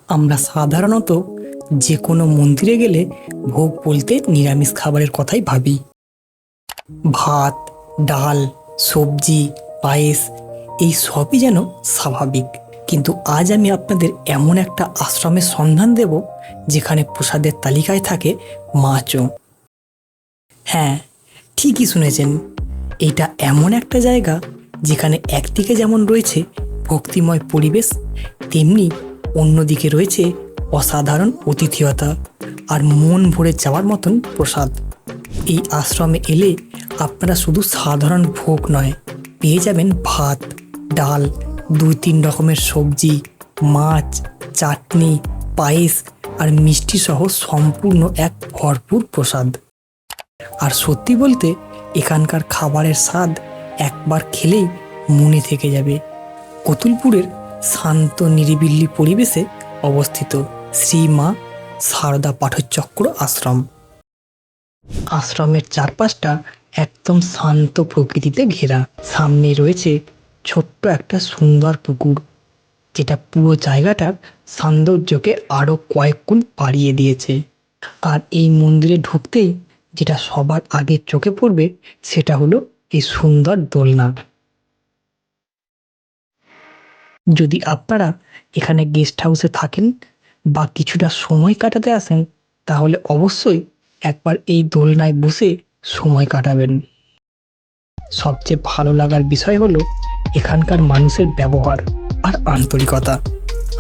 আমরা সাধারণত যে কোনো মন্দিরে গেলে ভোগ বলতে নিরামিষ খাবারের কথাই ভাবি। ভাত, ডাল, সবজি, পায়েস এই সবই যেন স্বাভাবিক। কিন্তু আজ আমি আপনাদের এমন একটা আশ্রমের সন্ধান দেব যেখানে প্রসাদের তালিকায় থাকে মাছও। হ্যাঁ, ঠিকই শুনেছেন, এটা এমন একটা জায়গা যেখানে একদিকে যেমন রয়েছে ভক্তিময় পরিবেশ, তেমনি অন্যদিকে রয়েছে অসাধারণ অতিথিয়তা আর মন ভরে যাওয়ার মতন প্রসাদ। এই আশ্রমে এলে আপনারা শুধু সাধারণ ভোগ নয়, পেয়ে যাবেন ভাত, ডাল, 2-3 রকমের সবজি, মাছ, চাটনি, পায়েস আর মিষ্টি সহ সম্পূর্ণ এক ভরপুর প্রসাদ। আর সত্যি বলতে এখানকার খাবারের স্বাদ একবার খেলেই মনে থেকে যাবে। কতুলপুরের শান্ত নিরিবিলি পরিবেশে অবস্থিত শ্রী মা সারদা পাঠচক্র আশ্রম। আশ্রমের চারপাশটা একদম শান্ত প্রকৃতিতে ঘেরা। সামনে রয়েছে ছোট্ট একটা সুন্দর পুকুর, যেটা পুরো জায়গাটার সৌন্দর্যকে আরও কয়েক গুণ বাড়িয়ে দিয়েছে। আর এই মন্দিরে ঢুকতেই যেটা সবার আগে চোখে পড়বে সেটা হলো এই সুন্দর দোলনা। যদি আপনারা এখানে গেস্ট হাউসে থাকেন বা কিছুটা সময় কাটাতে আসেন, তাহলে অবশ্যই একবার এই দোলনায় বসে সময় কাটাবেন। সবচেয়ে ভালো লাগার বিষয় হলো এখানকার মানুষের ব্যবহার আর আন্তরিকতা।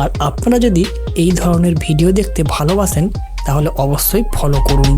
আর আপনারা যদি এই ধরনের ভিডিও দেখতে ভালোবাসেন তাহলে অবশ্যই ফলো করুন।